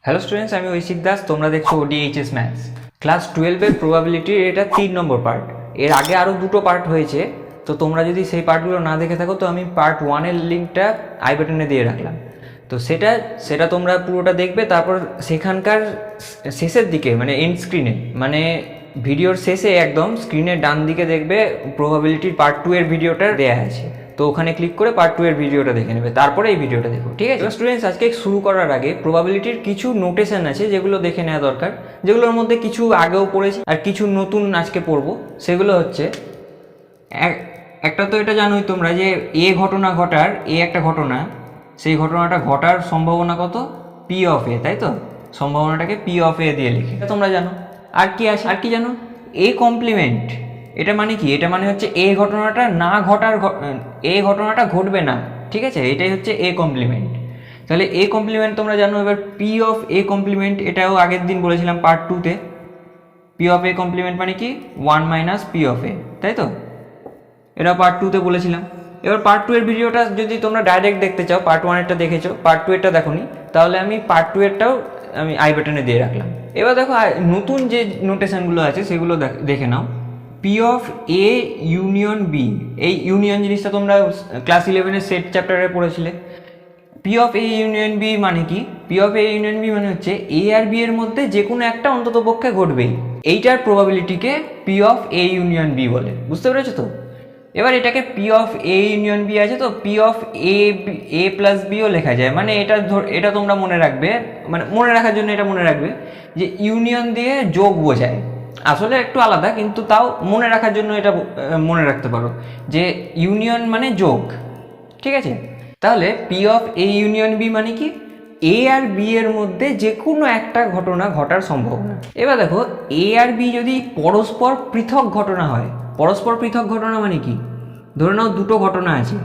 Hello students, আমি ঐশিক দাস। তোমরা দেখছো ওডিএইচএস ম্যাথস ক্লাস 12-এর প্রবাবিলিটির এটা 3 নম্বর পার্ট। এর আগে আরও দুটো পার্ট হয়েছে, তো তোমরা যদি সেই পার্টগুলো না দেখে থাকো তো আমি পার্ট 1-এর লিঙ্কটা আই বাটনে দিয়ে রাখলাম। তো সেটা তোমরা পুরোটা দেখবে। তারপর সেখানকার শেষের দিকে মানে এন্ড স্ক্রিনে, মানে ভিডিওর শেষে একদম স্ক্রিনের ডান দিকে দেখবে প্রবাবিলিটির পার্ট 2 এর ভিডিওটা দেওয়া আছে। তো ওখানে ক্লিক করে পার্ট 2 এর ভিডিওটা দেখে নেবে, তারপরে এই ভিডিওটা দেখো, ঠিক আছে? স্টুডেন্টস, আজকে শুরু করার আগে প্রবাবিলিটির কিছু নোটেশন আছে যেগুলো দেখে নেওয়া দরকার, যেগুলোর মধ্যে কিছু আগেও পড়েছি আর কিছু নতুন আজকে পড়বো। সেগুলো হচ্ছে একটা তো এটা জানোই তোমরা যে ঘটনা ঘটার একটা ঘটনা, সেই ঘটনাটা ঘটার সম্ভাবনা কত? পি অফ এ, তাই তো? সম্ভাবনাটাকে পি অফ এ দিয়ে লিখে তোমরা জানো। আর কি আছে? আর কি জানো? কমপ্লিমেন্ট। এটা মানে কি? এটা মানে হচ্ছে ঘটনাটা না ঘটার, ঘটনাটা ঘটবে না, ঠিক আছে? এটাই হচ্ছে কমপ্লিমেন্ট। তাহলে কমপ্লিমেন্ট তোমরা জানো। এবার পি অফ কমপ্লিমেন্ট, এটাও আগের দিন বলেছিলাম পার্ট 2-তে। পি অফ কমপ্লিমেন্ট মানে কি? 1 মাইনাস পি অফ তাই তো? এটা পার্ট 2-তে বলেছিলাম। এবার পার্ট 2 এর ভিডিওটা যদি তোমরা ডাইরেক্ট দেখতে চাও, পার্ট 1-এরটা দেখেছো, পার্ট 2 এরটা দেখোনি, তাহলে আমি পার্ট 2 এরটাও আমি আই বাটনে দিয়ে রাখলাম। এবার দেখো নতুন যে নোটেশনগুলো আছে সেগুলো দেখে নাও। P of A union B, এই ইউনিয়ন জিনিসটা তোমরা ক্লাস 11-এর সেট চ্যাপ্টারে পড়েছিলে। P of A union B মানে কি? P of A union B মানে হচ্ছে এ আর বি এর মধ্যে যে কোনো একটা অন্তত পক্ষে ঘটবেই। এইটার প্রবাবিলিটিকে P of A union B বলে। বুঝতে পেরেছো তো? এবার এটাকে P of A union B আছে, তো পি অফ এ প্লাস বিও লেখা যায়। মানে এটা তোমরা মনে রাখবে, মানে মনে রাখার জন্য এটা মনে রাখবে যে ইউনিয়ন দিয়ে যোগ বোঝায়। আসলে একটু আলাদা, কিন্তু তাও মনে রাখার জন্য এটা মনে রাখতে পারো যে ইউনিয়ন মানে যোগ, ঠিক আছে? তাহলে P of A union B মানে কি? এ আর বি এর মধ্যে যে কোনো একটা ঘটনা ঘটার সম্ভাবনা। এবার দেখো, এ আর বি যদি পরস্পর পৃথক ঘটনা হয়, পরস্পর পৃথক ঘটনা মানে কি? ধরে নাও দুটো ঘটনা আছে,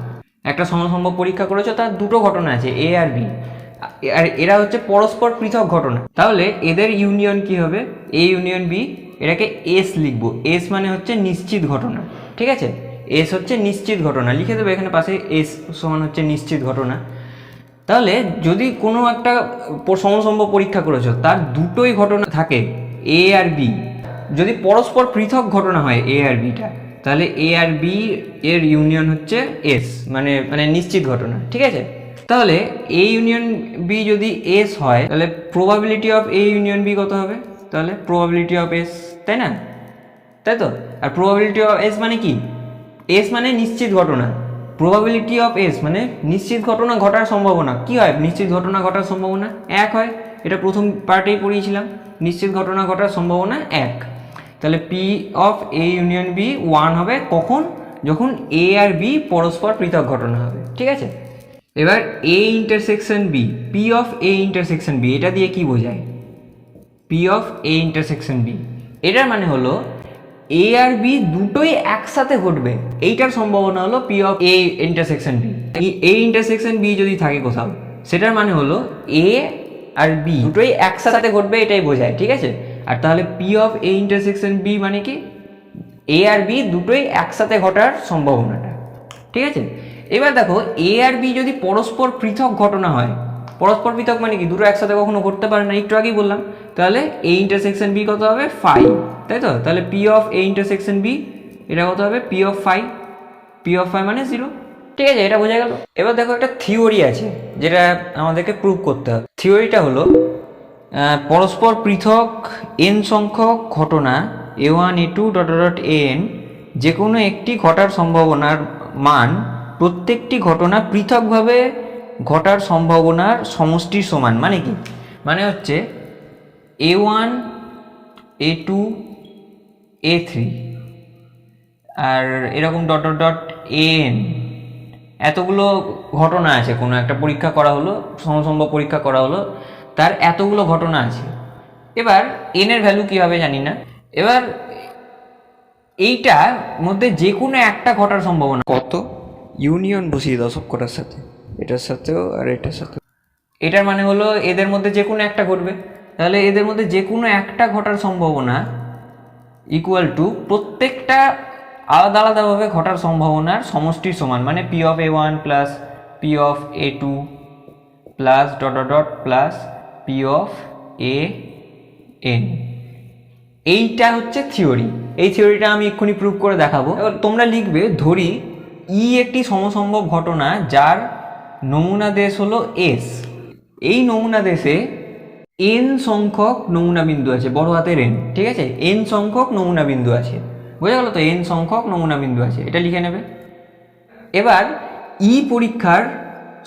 একটা সমসম্ভব পরীক্ষা করেছো, তার দুটো ঘটনা আছে এ আর বি, আর এরা হচ্ছে পরস্পর পৃথক ঘটনা। তাহলে এদের ইউনিয়ন কি হবে? A union B. এটাকে এস লিখবো। এস মানে হচ্ছে নিশ্চিত ঘটনা, ঠিক আছে? এস হচ্ছে নিশ্চিত ঘটনা, লিখে দেবে এখানে পাশে। এস সমান হচ্ছে নিশ্চিত ঘটনা। তাহলে যদি কোনো একটা সমসম্ভব পরীক্ষা করেছো, তার দুটোই ঘটনা থাকে এ আর বি, যদি পরস্পর পৃথক ঘটনা হয় এ আর বিটা, তাহলে এ আর বি এর ইউনিয়ন হচ্ছে এস, মানে মানে নিশ্চিত ঘটনা, ঠিক আছে? তাহলে এ ইউনিয়ন বি যদি এস হয়, তাহলে probability of A union B কত হবে? তাহলে প্রবাবিলিটি অফ এস, তাই না? তাই তো? আর প্রবাবিলিটি অফ এস মানে কি? এস মানে নিশ্চিত ঘটনা, প্রবাবিলিটি অফ এস মানে নিশ্চিত ঘটনা ঘটার সম্ভাবনা। কি হয় নিশ্চিত ঘটনা ঘটার সম্ভাবনা? 1 হয়। এটা প্রথম পার্টেই পড়িয়েছিলাম, নিশ্চিত ঘটনা ঘটার সম্ভাবনা 1। তাহলে P of A union B 1 হবে কখন? যখন এ আর বি পরস্পর পৃথক ঘটনা হবে, ঠিক আছে? এবার A intersection B, P of A intersection B, এটা দিয়ে কি বোঝায়? P of A intersection B, এটার মানে হলো এ আর বি দুটোই একসাথে ঘটবে, এইটার সম্ভাবনা হলো P of A intersection B. A intersection B যদি থাকে কোথাও, সেটার মানে হলো এ আর বি দুটোই একসাথে ঘটবে, এটাই বোঝায়, ঠিক আছে? আর তাহলে P of A intersection B মানে কি? এ আর বি দুটোই একসাথে ঘটার সম্ভাবনাটা, ঠিক আছে? এবার দেখো, এ আর বি যদি পরস্পর পৃথক ঘটনা হয়, পরস্পর পৃথক মানে কি? দুটো একসাথে কখনো ঘটতে পারে না, একটু আগেই বললাম। তাহলে এ ইন্টারসেকশন বি কত হবে? 5, তাই তো? তাহলে P of A intersection B এটা কত হবে? P of 5। পি অফ 5 মানে 0, ঠিক আছে? এটা বোঝা গেল। এবার দেখো, একটা থিওরি আছে যেটা আমাদেরকে প্রুভ করতে হবে। থিওরিটা হলো পরস্পর পৃথক এন সংখ্যক ঘটনা a1 a2 dot dot an যে কোনো একটি ঘটার সম্ভাবনার মান প্রত্যেকটি ঘটনা পৃথকভাবে ঘটার সম্ভাবনার সমষ্টির সমান। মানে কি? মানে হচ্ছে a1 a2 a3 আর এরকম ডট ডট ডট an, এতগুলো ঘটনা আছে। কোনো একটা পরীক্ষা করা হলো, সমসম্ভব পরীক্ষা করা হলো, তার এতগুলো ঘটনা আছে। এবার এন এর ভ্যালু কী হবে জানি না। এবার এইটার মধ্যে যে কোনো একটা ঘটার সম্ভাবনা কত? ইউনিয়ন বসিয়ে দাও সব কটার সাথে, এটার সাথেও আর এটার সাথেও। এটার মানে হলো এদের মধ্যে যে কোনো একটা ঘটবে, তাহলে এদের মধ্যে যে কোনো একটা ঘটার সম্ভাবনা ইকুয়াল টু প্রত্যেকটা আলাদা আলাদাভাবে ঘটার সম্ভাবনার সমষ্টির সমান। মানে পি অফ এ1 প্লাস পি অফ এ2 plus dot dot dot plus P of A N. এইটা হচ্ছে থিওরি। এই থিওরিটা আমি এক্ষুনি প্রুভ করে দেখাবো। এবার তোমরা লিখবে, ধরি ই একটি সমসম্ভব ঘটনা যার নমুনা দেশ হলো এস। এই নমুনা দেশে এন সংখ্যক নমুনা বিন্দু আছে, বড় হাতের এন, ঠিক আছে? এন সংখ্যক নমুনা বিন্দু আছে, বোঝা গেল তো? এন সংখ্যক নমুনা বিন্দু আছে, এটা লিখে নেবে। এবার ই পরীক্ষার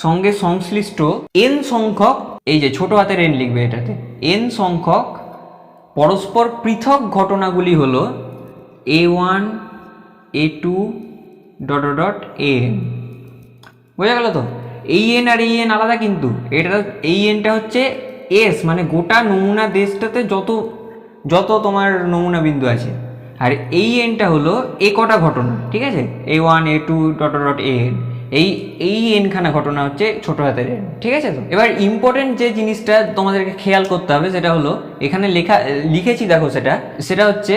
সঙ্গে সংশ্লিষ্ট এন সংখ্যক, এই যে ছোট হাতের এন লিখবে এটাতে, এন সংখ্যক পরস্পর পৃথক ঘটনাগুলি হলো A1 A2 dot dot N. বোঝা গেল তো? এই এন আর এই এন আলাদা, কিন্তু এটা এই এনটা হচ্ছে এস, মানে গোটা নমুনা দেশটাতে যত যত তোমার নমুনা বিন্দু আছে, আর এই এনটা হলো এ কটা ঘটনা, ঠিক আছে? A1 A2 dot dot N. এই এনখানা ঘটনা হচ্ছে ছোট হাতের এন, ঠিক আছে? তো এবার ইম্পর্টেন্ট যে জিনিসটা তোমাদেরকে খেয়াল করতে হবে সেটা হলো, এখানে লিখেছি দেখো, সেটা হচ্ছে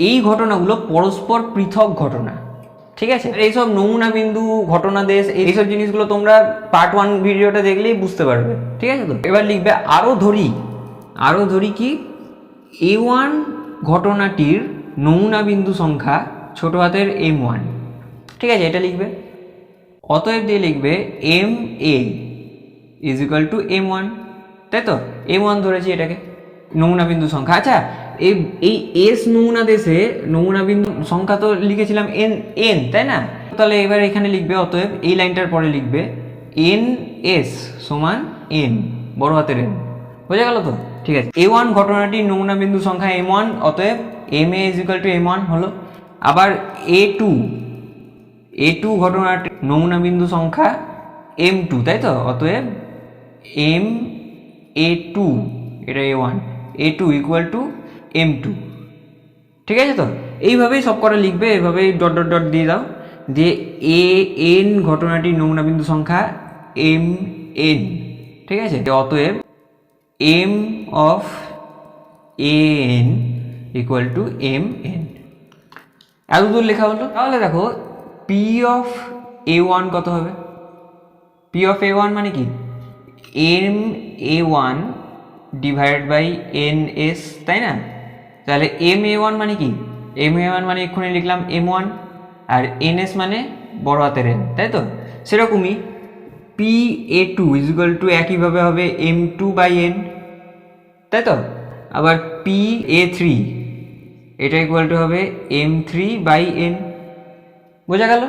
এই ঘটনাগুলো পরস্পর পৃথক ঘটনা, ঠিক আছে? এইসব নমুনা বিন্দু, ঘটনা দেশ, এইসব জিনিসগুলো তোমরা পার্ট 1 ভিডিওটা দেখলেই বুঝতে পারবে, ঠিক আছে? তো এবার লিখবে আরও ধরি কি A1 ঘটনাটির নমুনা বিন্দু সংখ্যা ছোট হাতের M1, ঠিক আছে? এটা লিখবে। অতএব দিয়ে লিখবে M A is equal to M1, তাই তো? M1 ধরেছি এটাকে নমুনা বিন্দু সংখ্যা। আচ্ছা, এই এস নমুনা দেশে নমুনা বিন্দু সংখ্যা তো লিখেছিলাম এন, তাই না? তাহলে এবার এখানে লিখবে, অতএব এই লাইনটার পরে লিখবে এন এস সমান এন, বড় হাতের এন। বোঝা গেল তো? ঠিক আছে। A1 ঘটনাটির নমুনা বিন্দু সংখ্যা M1, অতএব M A is equal to M1 হলো। আবার A2 ঘটনাটির নমুনা বিন্দু সংখ্যা M2, তাই তো? অতএব এম A2, এটা A1, A2 equal to M2, ঠিক আছে? তো এইভাবেই সব কটা লিখবে, এইভাবেই ডট ডট ডট দিয়ে দাও, দিয়ে এন ঘটনাটির নমুনা বিন্দু সংখ্যা MN, ঠিক আছে? অতএব M of N equal to MN। এতদূর লেখা হলো। তাহলে দেখো পি অফ A1 কত হবে? পি অফ A1 মানে কি? MA1 ডিভাইডেড বাই NS, তাই না? তাহলে MA1 মানে কি? MA1 মানে এক্ষুনি লিখলাম M1, আর NS মানে বড় হাতের এন, তাই তো? সেরকমই PA2 ইজ ইকুয়াল টু একইভাবে হবে M2 বাই N, তাই তো? আবার PA3 এটা ইকুয়াল টু হবে M3 বাই N। বোঝা গেল?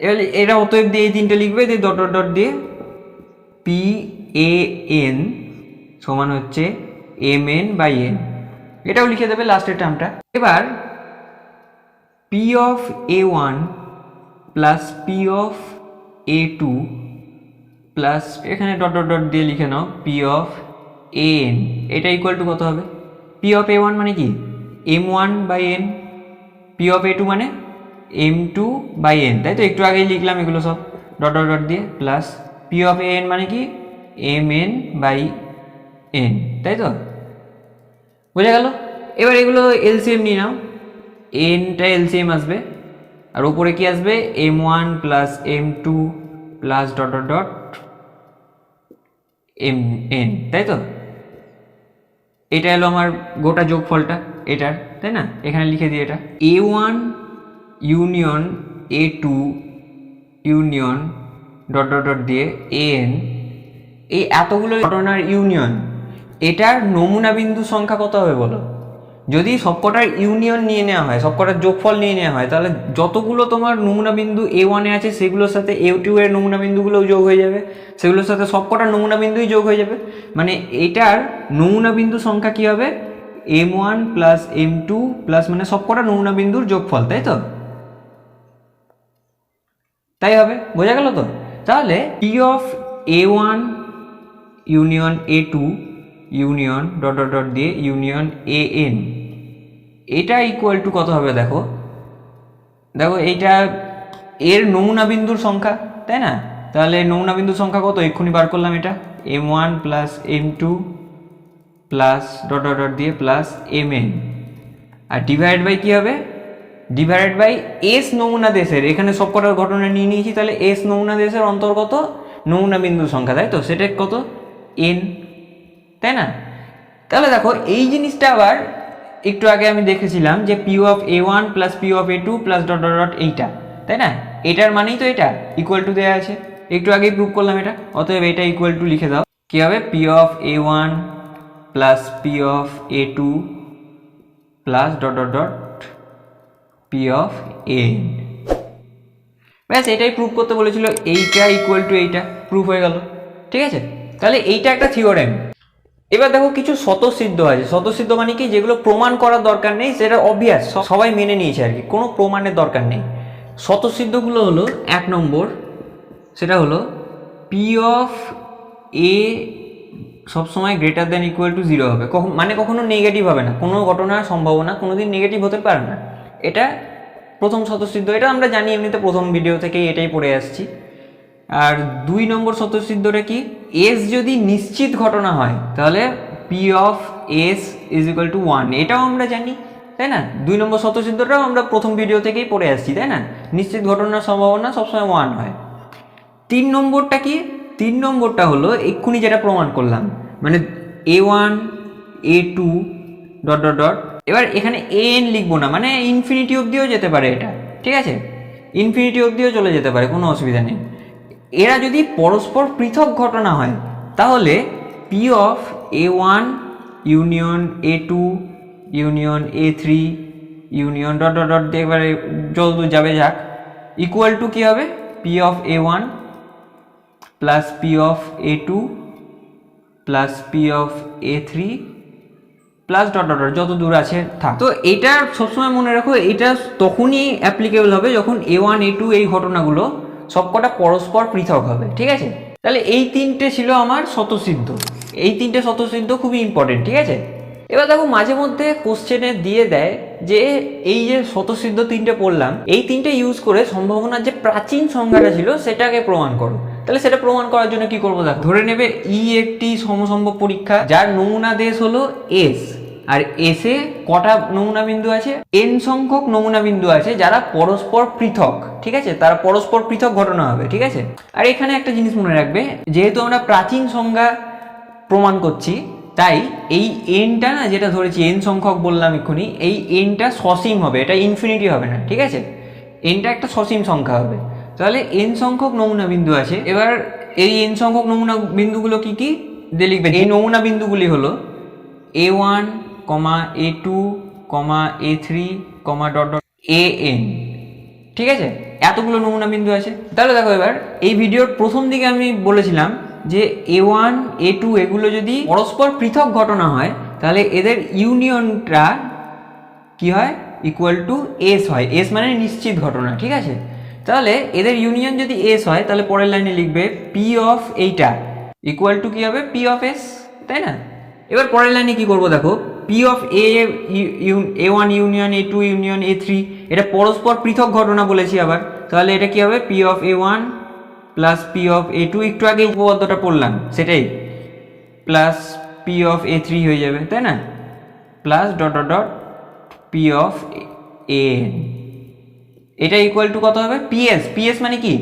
এবার এটা অতএব দিয়ে এই তিনটে লিখবে, দিয়ে ডট ডট ডট দিয়ে PAN সমান হচ্ছে MN বাই N, এটাও লিখে দেবে লাস্টের টার্মটা। এবার P of A1 plus P of A2 plus এখানে ডট ডট ডট দিয়ে লিখে নাও পি অফ AN, এটা ইকুয়াল টু কত হবে? পি অফ A1 মানে কি? M1 by N, P of A2 মানে M2 বাই N, তাই তো? একটু আগেই লিখলাম এগুলো সব ডট ডট ডট দিয়ে, প্লাস পি অফ AN মানে কি? MN বাই N, তাই তো? বোঝা গেল? এবার এগুলো এলসিএম নিয়ে নাও, এনটা এলসিএম আসবে, আর উপরে কি আসবে? M1 plus M2 plus dot dot dot MN, তাই তো? এটা হলো আমার গোটা যোগফলটা এটার, তাই না? এখানে লিখে দিই এটা A1 union A2 union dot dot dot দিয়ে AN, এই এতগুলো ঘটনার ইউনিয়ন, এটার নমুনা বিন্দু সংখ্যা কত হবে বলো? যদি সবকটার ইউনিয়ন নিয়ে নেওয়া হয়, সবকটার যোগফল নিয়ে নেওয়া হয়, তাহলে যতগুলো তোমার নমুনা বিন্দু A1 এ আছে সেগুলোর সাথে A2 এর নমুনা বিন্দুগুলোও যোগ হয়ে যাবে, সেগুলোর সাথে সবকটার নমুনা বিন্দুই যোগ হয়ে যাবে, মানে এটার নমুনা বিন্দু সংখ্যা কি হবে? M1 প্লাস M2 প্লাস মানে সবকটা নমুনা বিন্দুর যোগফল, তাই তো? তাই হবে। বোঝা গেল তো? তাহলে P of A1 union A2 union dot dot dot দিয়ে ইউনিয়ন AN, এটা ইকুয়াল টু কত হবে? দেখো এইটা এর নমুনা বিন্দুর সংখ্যা, তাই না? তাহলে নমুনা বিন্দুর সংখ্যা কত? এক্ষুনি বার করলাম, এটা M1 plus M2 plus dot dot dot দিয়ে প্লাস MN, আর ডিভাইড বাই কি হবে? ডিভাইডেড বাই এস নমুনা দেশের, এখানে সবকটার ঘটনা নিয়ে নিয়েছি, তাহলে এস নমুনা দেশের অন্তর্গত নমুনা বিন্দুর সংখ্যা, তাই তো? সেটা কত? N, তাই না? তাহলে দেখো এই জিনিসটা আবার একটু আগে আমি দেখেছিলাম যে P of A one plus P of A two plus dot dot dot এইটা, তাই না? এটার মানেই তো এটা ইকুয়াল টু দেওয়া আছে, একটু আগেই প্রুভ করলাম এটা। অতএব এটা ইকুয়াল টু লিখে দাও, কি হবে? P of A one plus P of A two plus dot dot dot P of A. ব্যাস এটাই প্রুভ করতে বলেছিল, এইটা ইকুয়াল টু এইটা, প্রুভ হয়ে গেল। ঠিক আছে, তাহলে এইটা একটা থিওরেম। এবার দেখো কিছু স্বতঃসিদ্ধ আছে। স্বতঃসিদ্ধ মানে কি? যেগুলো প্রমাণ করার দরকার নেই, সেটা অবভিয়াস, সবাই মেনে নিয়েছে আর কি, কোনো প্রমাণের দরকার নেই। স্বতঃসিদ্ধগুলো হলো, এক নম্বর সেটা হলো পি অফ এ সবসময় গ্রেটার দেন ইকুয়াল টু 0 হবে, মানে কখনো নেগেটিভ হবে না, কোনো ঘটনার সম্ভাবনা কোনোদিন নেগেটিভ হতে পারে না। এটা প্রথম স্বতঃসিদ্ধ, এটা আমরা জানি এমনিতে, প্রথম ভিডিও থেকেই এটাই পড়ে আসছি। আর 2 নম্বর স্বতঃসিদ্ধটা কি? এস যদি নিশ্চিত ঘটনা হয় তাহলে P of S is equal to 1, এটাও আমরা জানি, তাই না? 2 নম্বর স্বতঃসিদ্ধটাও আমরা প্রথম ভিডিও থেকেই পড়ে আসছি, তাই না? নিশ্চিত ঘটনার সম্ভাবনা সবসময় 1 হয়। 3 নম্বরটা কি? 3 নম্বরটা হলো এক্ষুনি যেটা প্রমাণ করলাম, মানে এ one A two dot dot dot, এবার এখানে এ এন লিখবো না, মানে ইনফিনিটি অবধিও যেতে পারে এটা, ঠিক আছে? ইনফিনিটি অবধিও চলে যেতে পারে, কোনো অসুবিধা নেই। এরা যদি পরস্পর পৃথক ঘটনা হয় তাহলে P of A one union A two union A three union dot dot dot দিয়ে এবারে যতদূর যাবে যাক, ইকুয়াল টু কী হবে? P of A one plus P of A two plus P of A three plus dot dot dot যত দূর আছে থাক। তো এটা সবসময় মনে রাখো, এটা তখনই অ্যাপ্লিকেবল হবে যখন এ ওয়ান এ টু এই ঘটনাগুলো সবকটা পরস্পর পৃথক হবে, ঠিক আছে? তাহলে এই তিনটে ছিল আমার স্বতঃসিদ্ধ, এই তিনটে স্বতঃসিদ্ধ খুবই ইম্পর্টেন্ট, ঠিক আছে? এবার দেখো মাঝে মধ্যে কোশ্চেনে দিয়ে দেয় যে এই যে স্বতঃসিদ্ধ তিনটে পড়লাম, এই তিনটে ইউজ করে সম্ভাবনার যে প্রাচীন সংজ্ঞাটা ছিল সেটাকে প্রমাণ করো। তাহলে সেটা প্রমাণ করার জন্য কি করবো? দেখো, ধরে নেবে ই একটি সমসম্ভব পরীক্ষা যার নমুনা দেশ হলো এস, আর এসে কটা নমুনা বিন্দু আছে? এন সংখ্যক নমুনা বিন্দু আছে যারা পরস্পর পৃথক, ঠিক আছে? তারা পরস্পর পৃথক ঘটনা হবে, ঠিক আছে? আর এখানে একটা জিনিস মনে রাখবে, যেহেতু আমরা প্রাচীন সংজ্ঞা প্রমাণ করছি, তাই এই এনটা না, যেটা ধরেছি এন সংখ্যক বললাম এক্ষুনি, এই এনটা সসীম হবে, এটা ইনফিনিটি হবে না, ঠিক আছে? এনটা একটা সসীম সংখ্যা হবে। তাহলে এন সংখ্যক নমুনা বিন্দু আছে। এবার এই এন সংখ্যক নমুনা বিন্দুগুলো কি কি দিয়ে লিখবে? এই নমুনা বিন্দুগুলি হলো A one comma A two comma A three comma dot dot A N, ঠিক আছে? এতগুলো নমুনা বিন্দু আছে। তাহলে দেখো, এবার এই ভিডিওর প্রথম দিকে আমি বলেছিলাম যে এ ওয়ান এ টু এগুলো যদি পরস্পর পৃথক ঘটনা হয় তাহলে এদের ইউনিয়নটা কি হয়? ইকুয়াল টু এস হয়। এস মানে নিশ্চিত ঘটনা, ঠিক আছে? তাহলে এদের ইউনিয়ন যদি এস হয় তাহলে পরের লাইনে লিখবে পি অফ এইটা ইকুয়াল টু কি হবে? পি অফ এস, তাই না? এবার পরের লাইনে কি করবো দেখো, P of A one union A two union A three, এটা পরস্পর পৃথক ঘটনা বলেছি আবার, তাহলে এটা কি হবে? P of A one plus P of A two, একটু আগে উপপাদ্যটা পড়লাম সেটাই, plus P of A three হয়ে যাবে, তাই না? Plus dot dot dot P of A N, এটা ইকুয়াল টু কত হবে? পিএস। পিএস মানে কি?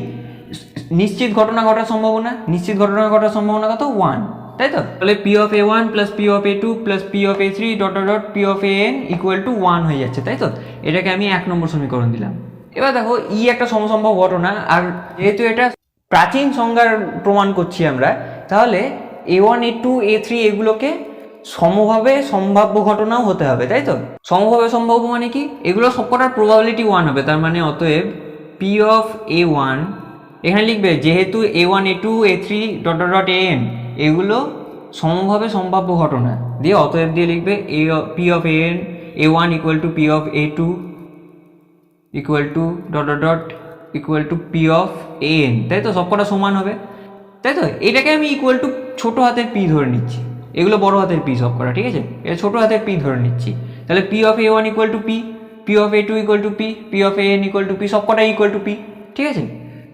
নিশ্চিত ঘটনা ঘটার সম্ভাবনা। নিশ্চিত ঘটনা ঘটার সম্ভাবনা কত? 1, তাই তো? তাহলে P of A one plus P of A two plus P of A three dot dot dot P of A N equal to 1 হয়ে যাচ্ছে, তাই তো? এটাকে আমি 1 নম্বর সমীকরণ দিলাম। এবার দেখো, ই একটা সমসম্ভব ঘটনা, আর যেহেতু এটা প্রাচীন সংজ্ঞার প্রমাণ করছি আমরা, তাহলে A one A two A three এগুলোকে সমভাবে সম্ভাব্য ঘটনাও হতে হবে, তাই তো? সমভাবে সম্ভাব্য মানে কি? এগুলো সবকটার প্রবাবিলিটি 1 হবে, তার মানে অতএব পি অফ এ ওয়ান, এখানে লিখবে যেহেতু A one A two A three dot dot dot N এগুলো সমভাবে সম্ভাব্য ঘটনা, দিয়ে অতএব দিয়ে লিখবে P of A N A one equal to P of A two equal to dot dot dot equal to P of A N, তাই তো? সবকটা সমান হবে, তাই তো? এটাকে আমি ইকুয়াল টু ছোটো হাতের পি ধরে নিচ্ছি, এগুলো বড় হাতের পি সব করা, ঠিক আছে? এটা ছোটো হাতের পি ধরে নিচ্ছি। তাহলে P of A one equal to P, P of A two equal to P, P of A N equal to P, সব কটা ইকুয়াল টু পি, ঠিক আছে?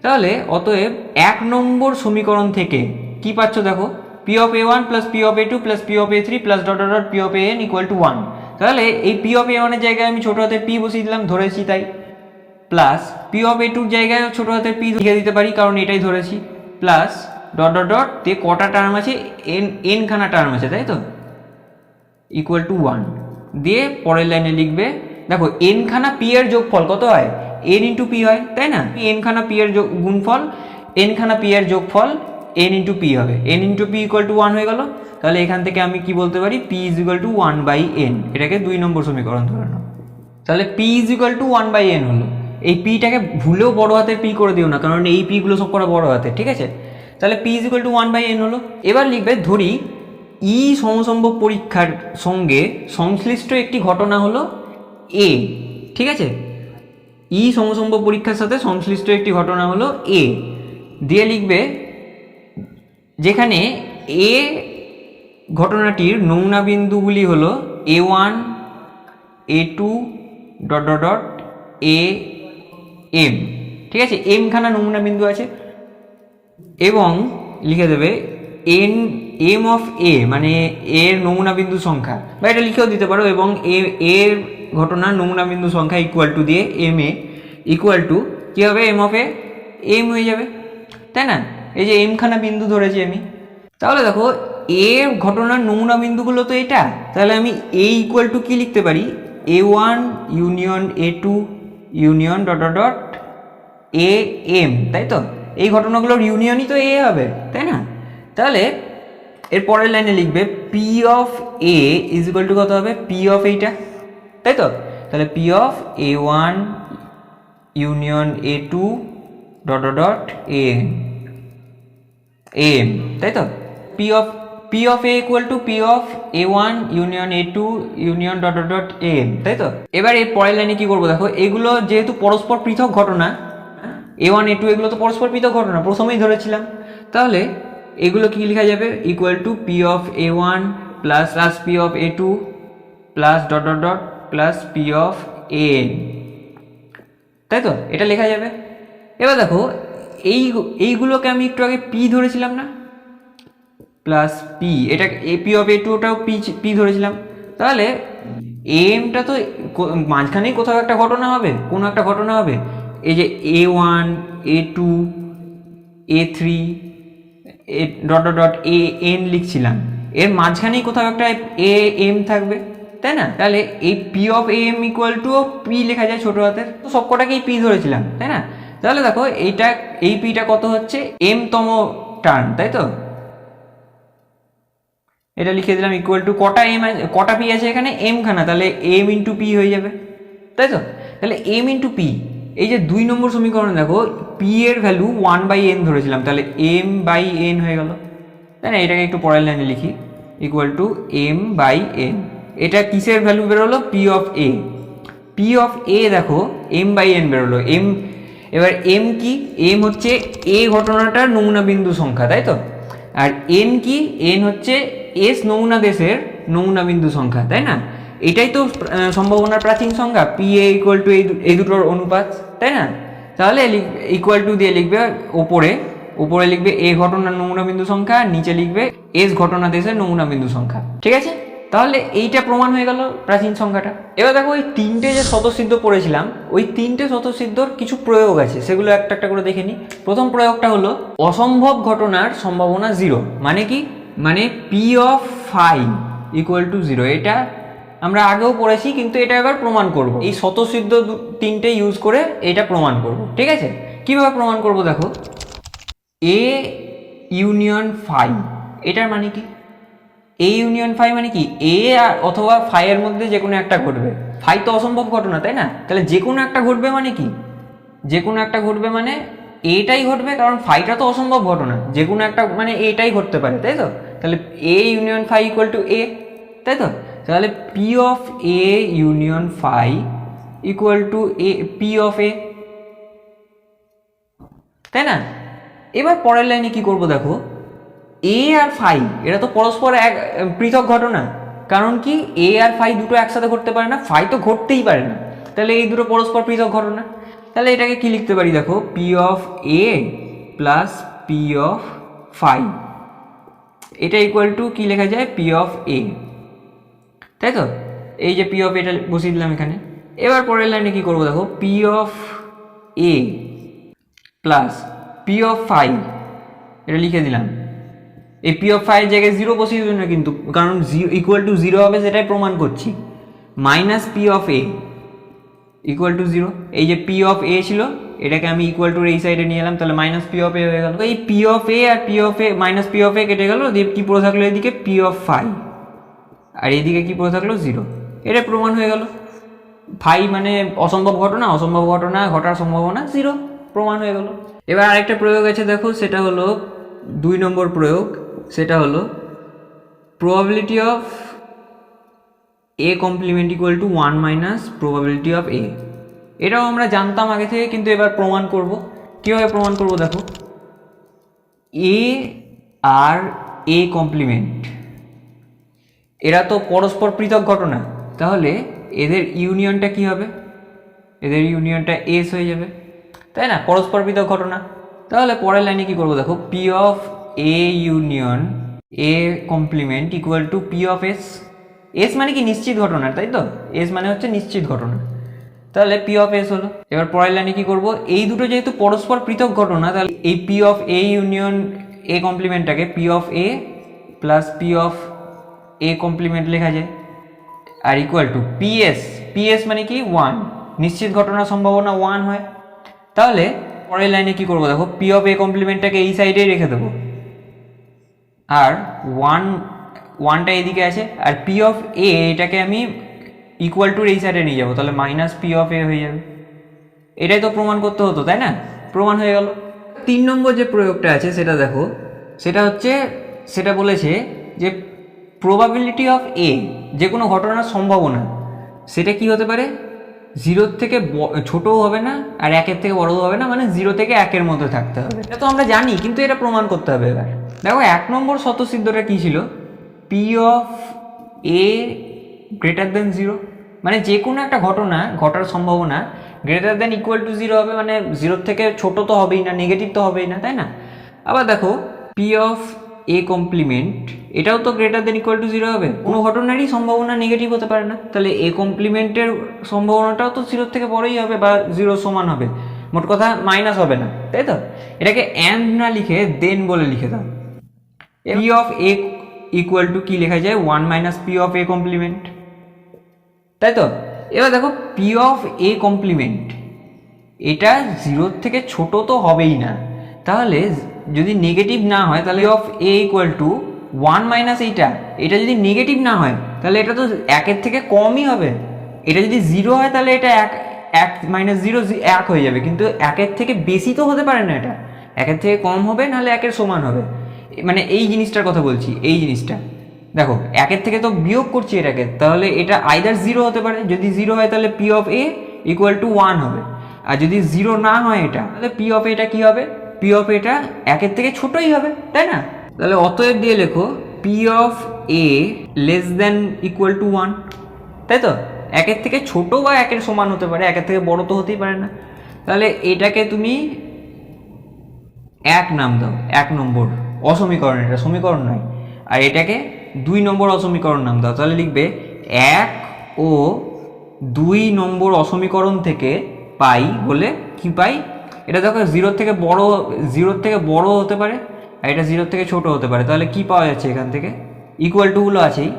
তাহলে অতএব 1 নম্বর সমীকরণ থেকে কি পাচ্ছ দেখো? P of A one plus P of A two plus P of A three plus dot dot dot P of A N equal to 1। তাহলে এই পি অফ এ ওয়ানের জায়গায় আমি ছোটো হাতের পি বসিয়ে দিলাম, ধরেছি তাই, প্লাস পি অফ এ টুর জায়গায় ছোটো হাতের পি লিখে দিতে পারি কারণ এটাই ধরেছি, প্লাস ডট ডট ডট দিয়ে কটা টার্ম আছে, এন খানা টার্ম আছে, তাই তো, ইকুয়াল টু 1 দিয়ে পরের লাইনে লিখবে, দেখো এন খানা পি এর যোগফল কত হয়, এন ইন্টু পি হয়, তাই না, এন খানা পি এর গুণফল, এন খানা পি এর যোগফল এন ইন্টু পি হবে, N into P equal to 1 হয়ে গেল। তাহলে এখান থেকে আমি কি বলতে পারি, P is equal two 1/n, এটাকে 2 নম্বর সমীকরণ ধরে নাও। তাহলে P is equal two 1/n হলো। এই পিটাকে ভুলেও বড় হাতের পি করে দিও না, কারণ এই পি গুলো সব করা বড় হাতের, ঠিক আছে। তাহলে P is equal two 1/n হলো। এবার লিখবে, ধরি ই সমসম্ভব পরীক্ষার সঙ্গে সংশ্লিষ্ট একটি ঘটনা হলো এ, ঠিক আছে, ই সমসম্ভব পরীক্ষার সাথে সংশ্লিষ্ট একটি ঘটনা হলো এ, দিয়ে লিখবে যেখানে এ ঘটনাটির নমুনা বিন্দুগুলি হলো A1 A2 dot dot dot AM, ঠিক আছে, এম খানা নমুনা বিন্দু আছে, এবং লিখে দেবে এম অফ এ মানে এর নমুনা বিন্দু সংখ্যা, বা এটা লিখেও দিতে পারো, এবং এর ঘটনার নমুনা বিন্দু সংখ্যা ইকুয়াল টু দিয়ে এম এ ইকুয়াল টু কী হবে, এম অফ এম হয়ে যাবে, তাই না। এই যে এম খানা বিন্দু ধরেছি আমি, তাহলে দেখো এর ঘটনার নমুনা বিন্দুগুলো তো এটা, তাহলে আমি এ ইকুয়াল টু কী লিখতে পারি, A1 union A2 union dot dot dot AM, তাই তো, এই ঘটনাগুলোর ইউনিয়নই তো এ হবে, তাই না। তাহলে এর পরের লাইনে লিখবে P of A is equal to কত হবে, পি অফ এইটা, তাই তো, তাহলে P of A1 union A2 dot dot dot AM, তাই তো, P of A equal to P of A1 union A2 union dot dot dot AM, তাই তো। এবার এর পরের লাইনে কি করবো, দেখো এগুলো যেহেতু পরস্পর পৃথক ঘটনা, A1 A2 এগুলো তো পরস্পর পৃথক ঘটনা, প্রথমেই ধরেছিলাম, তাহলে এগুলো কি লেখা যাবে, equal to P of A1 plus P of A2 plus dot dot dot plus P of AN, তাই তো, এটা লেখা যাবে। এবার দেখো এইগুলোকে আমি একটু আগে পি ধরেছিলাম না, প্লাস পি, এটা পি অফ A2 ওটাও পি ধরেছিলাম, তাহলে এমটা তো মাঝখানেই কোথাও একটা ঘটনা হবে, কোনো একটা ঘটনা হবে, এই যে A1 A2 A3 dot dot dot AN লিখছিলাম, এর মাঝখানেই কোথাও একটা AM থাকবে, তাই না। তাহলে এই P of AM equal to P লেখা যায় ছোটো হাতের, তো সব কটাকেই পি ধরেছিলাম, তাই না। তাহলে দেখো এই পিটা কত হচ্ছে, এম তম টার্ম, তাই তো, এটা লিখে দিলাম ইকুয়াল টু কটা পি আছে এখানে, এম খানা, তাহলে এম ইন্টু পি হয়ে যাবে, তাই তো। তাহলে এম ইন্টু পি, এই যে 2 নম্বর সমীকরণ দেখো পি এর ভ্যালু 1/n ধরেছিলাম, তাহলে m/n হয়ে গেল, তাই না। এটাকে একটু পরের লাইনে লিখি, ইকুয়াল টু m/n, এটা কিসের ভ্যালু বেরোলো, পি অফ এ দেখো m/n বেরোলো, এবার এম কি, এম হচ্ছে এ ঘটনাটার নমুনা বিন্দু সংখ্যা, তাই তো, আর এন কি, এন হচ্ছে এস নমুনা দেশের নমুনা বিন্দু সংখ্যা, তাই না। এটাই তো সম্ভাবনার প্রাচীন সংখ্যা, পি এ ইকুয়াল টু এই দুটোর অনুপাত, তাই না। তাহলে ইকুয়াল টু দিয়ে লিখবে উপরে লিখবে এ ঘটনার নমুনা বিন্দু সংখ্যা, নিচে লিখবে এস ঘটনা দেশের নমুনা বিন্দু সংখ্যা, ঠিক আছে। তাহলে এইটা প্রমাণ হয়ে গেল প্রাচীন সংখ্যাটা। এবার দেখো ওই 3টে যে স্বতঃসিদ্ধ পড়েছিলাম, ওই 3টে স্বতঃসিদ্ধর কিছু প্রয়োগ আছে, সেগুলো একটা একটা করে দেখে নিই। প্রথম প্রয়োগটা হলো অসম্ভব ঘটনার সম্ভাবনা 0, মানে কি, মানে P of phi equal to 0, এটা আমরা আগেও পড়েছি, কিন্তু এটা এবার প্রমাণ করব, এই স্বতঃসিদ্ধ 3টে ইউজ করে এটা প্রমাণ করব, ঠিক আছে। কিভাবে প্রমাণ করব, দেখো এ ইউনিয়ন ফাই, এটার মানে কি, এ ইউনিয়ন ফাই মানে কি, এ অথবা ফাই এর মধ্যে যে কোনো একটা ঘটবে, ফাই তো অসম্ভব ঘটনা, তাই না। তাহলে যে কোনো একটা ঘটবে মানে কি, যে কোনো একটা ঘটবে মানে এটাই ঘটবে, কারণ ফাইটা তো অসম্ভব ঘটনা, যে কোনো একটা মানে এটাই ঘটতে পারে, তাই তো। তাহলে A union phi equal to A, তাই তো। তাহলে P of A union phi equal to A, P of A, তাই না। এবার পরের লাইনে কি করব, দেখো এ আর ফাই এরা তো পরস্পর এক পৃথক ঘটনা, কারণ কি এ আর ফাই দুটো একসাথে ঘটতে পারে না, ফাই তো ঘটতেই পারে না, তাহলে এই দুটো পরস্পর পৃথক ঘটনা। তাহলে এটাকে কি লিখতে পারি, দেখো P of A plus P of phi, এটা ইকুয়াল টু কি লেখা যায়, পি অফ এ, তাই তো। এই যে পি অফ এটা বসিয়ে দিলাম এখানে। এবার পরের লাইনে কি করবো, দেখো P of A plus P of phi এটা লিখে দিলাম। এই পি অফ ফাইভ জায়গায় জিরো বসিয়ে দেবে না কিন্তু, কারণ ইকুয়াল টু জিরো হবে সেটাই প্রমাণ করছি। Minus P of A equal two zero, এই যে পি অফ এ ছিল এটাকে আমি ইকুয়াল টু এই সাইডে নিয়ে এলাম, তাহলে মাইনাস পি অফ এ হয়ে গেল। এই পি অফ এ আর P of A minus P of A কেটে গেল, দিয়ে কি পড়ে থাকলো এদিকে পি অফ ফাইভ, আর এইদিকে কি পড়ে থাকলো জিরো। এটা প্রমাণ হয়ে গেল। ফাই মানে অসম্ভব ঘটনা, অসম্ভব ঘটনা ঘটার সম্ভাবনা জিরো, প্রমাণ হয়ে গেল। এবার আরেকটা প্রয়োগ আছে দেখো, সেটা হলো 2 নম্বর প্রয়োগ, সেটা হলো probability of A complement equal to 1 minus probability of A. এটাও আমরা জানতাম আগে থেকে, কিন্তু এবার প্রমাণ করব। কীভাবে প্রমাণ করব দেখো, এ আর এ কমপ্লিমেন্ট এরা তো পরস্পর পৃথক ঘটনা, তাহলে এদের ইউনিয়নটা কি হবে? এদের ইউনিয়নটা এস হয়ে যাবে, তাই না? পরস্পর পৃথক ঘটনা। তাহলে পরের লাইনে কি করবো দেখো, P of A union A complement equal to P of S. S মানে কি নিশ্চিত ঘটনা, তাই তো? এস মানে হচ্ছে নিশ্চিত ঘটনা, তাহলে পি অফ এস হলো। এবার পরের লাইনে কি করবো, এই দুটো যেহেতু পরস্পর পৃথক ঘটনা, তাহলে এই P of A union A কমপ্লিমেন্টটাকে P of A plus P of A complement লেখা যায়, আর ইকুয়াল টু পিএস। পিএস মানে কি 1, নিশ্চিত ঘটনার সম্ভাবনা 1 হয়। তাহলে পরের লাইনে কি করবো দেখো, পি অফ এ কমপ্লিমেন্টটাকে এই সাইডেই রেখে দেবো, আর 1টা এদিকে আছে, আর পি অফ এ এটাকে আমি ইকুয়াল টুর এই সাইডে নিয়ে যাবো, তাহলে মাইনাস পি অফ এ হয়ে যাবে। এটাই তো প্রমাণ করতে হতো, তাই না? প্রমাণ হয়ে গেল। 3 নম্বর যে প্রয়োগটা আছে সেটা দেখো, সেটা হচ্ছে, সেটা বলেছে যে প্রবাবিলিটি অফ এ, যে কোনো ঘটনার সম্ভাবনা, সেটা কি হতে পারে, 0 থেকে ছোটও হবে না আর 1 থেকে বড়ও হবে না, মানে 0 থেকে 1 মধ্যে থাকতে হবে। এটা তো আমরা জানি, কিন্তু এটা প্রমাণ করতে হবে। এবার দেখো 1 নম্বর স্বতঃসিদ্ধটা কী ছিল, P of A greater than 0, মানে যে কোনো একটা ঘটনা ঘটার সম্ভাবনা গ্রেটার দেন ইকুয়াল টু 0 হবে, মানে 0 থেকে ছোট তো হবেই না, নেগেটিভ তো হবেই না, তাই না? আবার দেখো পি অফ এ কমপ্লিমেন্ট, এটাও তো গ্রেটার দেন ইকুয়াল টু 0 হবে, কোনো ঘটনারই সম্ভাবনা নেগেটিভ হতে পারে না, তাহলে এ কমপ্লিমেন্টের সম্ভাবনাটাও তো 0 থেকে বড়ই হবে বা 0 সমান হবে, মোট কথা মাইনাস হবে না, তাই তো? এটাকে অ্যান্ড না লিখে দেন বলে লিখে দাও। P of A equal to কি লেখা যায়, 1 minus P of A complement, তাই তো? এবার দেখো পি অফ এ কমপ্লিমেন্ট, এটা 0 থেকে ছোট তো হবেই না, তাহলে যদি নেগেটিভ না হয় তাহলে of A equal to 1 minus এটা যদি নেগেটিভ না হয় তাহলে এটা তো 1 থেকে কমই হবে। এটা যদি 0 হয় তাহলে এটা 1 মাইনাস 0 1 হয়ে যাবে, কিন্তু 1 থেকে বেশি তো হতে পারে না, এটা 1 থেকে কম হবে, নাহলে 1 সমান হবে। মানে এই জিনিসটার কথা বলছি, এই জিনিসটা দেখো 1 থেকে তো বিয়োগ করছি এটাকে, তাহলে এটা আইদার 0 হতে পারে, যদি 0 হয় তাহলে P of A equal to 1 হবে, আর যদি 0 না হয় এটা, তাহলে পি অফ এটা কি হবে, পি অফ এটা 1 থেকে ছোটই হবে, তাই না? তাহলে অতএব দিয়ে লেখো P of A less than equal to 1, তাই তো? 1 থেকে ছোট বা 1 সমান হতে পারে, 1 থেকে বড় তো হতেই পারে না। তাহলে এটাকে তুমি 1 নাম দাও, 1 নম্বর অসমীকরণ, এটা সমীকরণ নয়। আর এটাকে 2 নম্বর অসমীকরণ নাম দাও, তাহলে লিখবে 1 ও 2 নম্বর অসমীকরণ থেকে পাই বলে কি পাই, এটা দেখো 0 থেকে বড় হতে পারে, আর এটা 0 থেকে ছোট হতে পারে, তাহলে কি পাওয়া যাচ্ছে এখান থেকে, ইকুয়াল টুগুলো আছেই,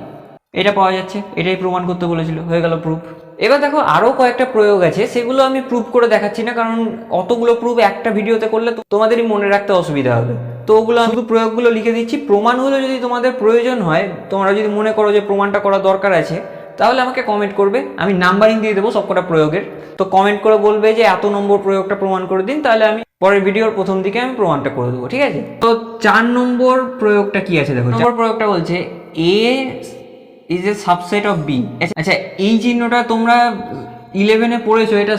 এটা পাওয়া যাচ্ছে, এটাই প্রমাণ করতে বলেছিল, হয়ে গেল প্রুফ। এবার দেখো আরও কয়েকটা প্রয়োগ আছে, সেগুলো আমি প্রুফ করে দেখাচ্ছি না, কারণ অতগুলো প্রুফ একটা ভিডিওতে করলে তোমাদেরই মনে রাখতে অসুবিধা হবে, তো ওগুলো আমি শুধু প্রয়োগগুলো লিখে দিচ্ছি। প্রমাণগুলো যদি তোমাদের প্রয়োজন হয়, তোমরা যদি মনে করো যে প্রমাণটা করা দরকার আছে, তাহলে আমাকে কমেন্ট করবে, আমি নাম্বারিং দিয়ে দেবো সবকটা প্রয়োগের, তো কমেন্ট করে বলবে যে এত নম্বর প্রয়োগটা প্রমাণ করে দিন, তাহলে আমি পরের ভিডিওর প্রথম দিকে আমি প্রমাণটা করে দেবো, ঠিক আছে? তো 4 নম্বর প্রয়োগটা কি আছে দেখো, 4 নম্বর প্রয়োগটা বলছে A is a subset of B. আচ্ছা, এই চিহ্নটা তোমরা 11-এ পড়েছো, এটা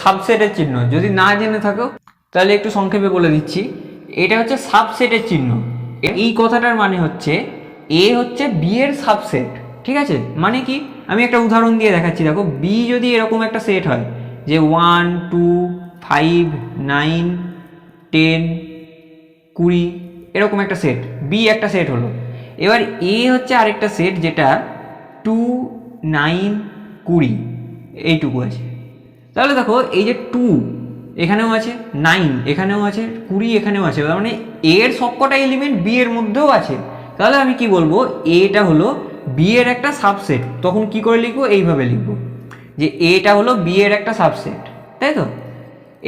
সাবসেটের চিহ্ন, যদি না জেনে থাকো তাহলে একটু সংক্ষেপে বলে দিচ্ছি, এটা হচ্ছে সাবসেটের চিহ্ন। এই কথাটার মানে হচ্ছে এ হচ্ছে বি এর সাবসেট, ঠিক আছে? মানে কি, আমি একটা উদাহরণ দিয়ে দেখাচ্ছি, দেখো বি যদি এরকম একটা সেট হয় যে 1 2 5 9 10 20 এরকম একটা সেট, বি একটা সেট হলো। এবার এ হচ্ছে আরেকটা সেট যেটা 2 9 20 এইটুকু আছে। তাহলে দেখো এই যে 2 এখানেও আছে, 9 এখানেও আছে, 20 এখানেও আছে, তার মানে এ এর সবকটা এলিমেন্ট বি এর মধ্যেও আছে। তাহলে আমি কি বলবো, এটা হলো বি এর একটা সাবসেট। তখন কি করে লিখবো, এইভাবে লিখবো যে এটা হলো বি এর একটা সাবসেট, তাই তো?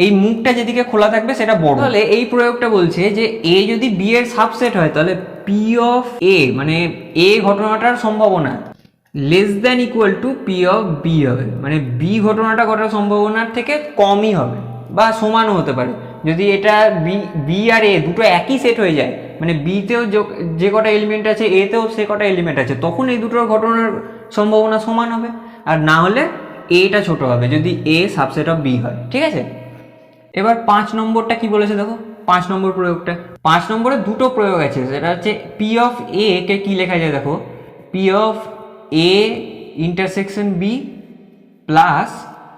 এই মুখটা যেদিকে খোলা থাকবে সেটা বড়। তাহলে এই প্রয়োগটা বলছে যে এ যদি বি এর সাবসেট হয় তাহলে পি অফ এ, মানে এ ঘটনাটার সম্ভাবনা less than equal to P of B হবে, মানে বি ঘটনাটা ঘটার সম্ভাবনার থেকে কমই হবে বা সমানও হতে পারে। যদি এটা বি আর এ দুটো একই সেট হয়ে যায়, মানে বিতেও যে কটা এলিমেন্ট আছে এতেও সে কটা এলিমেন্ট আছে, তখন এই দুটোর ঘটনার সম্ভাবনা সমান হবে। আর না হলে এটা ছোট হবে যদি এ সাবসেট অফ বি হয়, ঠিক আছে? এবার 5 নম্বরটা কি বলেছে দেখো, 5 নম্বর প্রয়োগটা। 5 নম্বরে দুটো প্রয়োগ আছে, সেটা হচ্ছে পি অফ এ কে কি লেখা যায় দেখো, P of A intersection B plus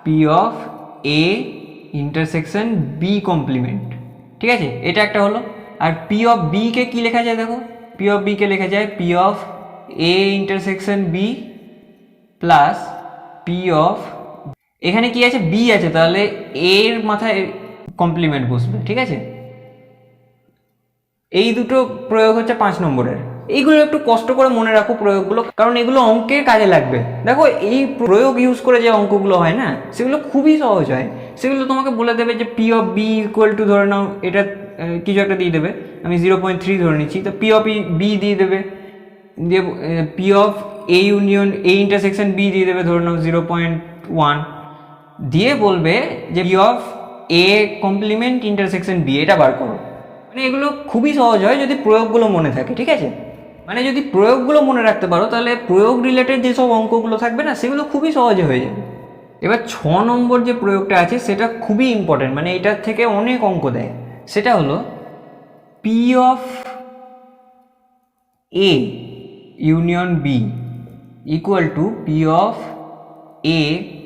P of A intersection B complement, ঠিক আছে? এটা একটা হলো। আর পি অফ বি কে কি লেখা যায় দেখো, পি অফ বি কে লেখা যায় P of A intersection B plus P of, এখানে কি আছে, বি আছে, তাহলে এর মাথায় কমপ্লিমেন্ট বসবে, ঠিক আছে? এই দুটো প্রয়োগ হচ্ছে 5 নম্বরের। এইগুলো একটু কষ্ট করে মনে রাখো প্রয়োগগুলো, কারণ এগুলো অঙ্কের কাজে লাগবে। দেখো এই প্রয়োগ ইউজ করে যে অঙ্কগুলো হয় না, সেগুলো খুবই সহজ হয়। সেগুলো তোমাকে বলে দেবে যে P of B equal to, ধরে নাও এটা কিছু একটা দিয়ে দেবে, আমি 0.3 ধরে নিচ্ছি, তো পি অফ বি দিয়ে দেবে, দিয়ে P of A union A intersection B দিয়ে দেবে, ধরে নাও 0.1, দিয়ে বলবে যে P of A complement intersection B, এটা বার করো। মানে এগুলো খুবই সহজ হয় যদি প্রয়োগগুলো মনে থাকে, ঠিক আছে? মানে যদি প্রয়োগগুলো মনে রাখতে পারো তাহলে প্রয়োগ রিলেটেড যেসব অঙ্কগুলো থাকবে না, সেগুলো খুবই সহজে হয়ে যাবে। এবার 6 নম্বর যে প্রয়োগটা আছে সেটা খুবই ইম্পর্টেন্ট, মানে এটার থেকে অনেক অঙ্ক দেয়। সেটা হলো P of A union B equal to P of A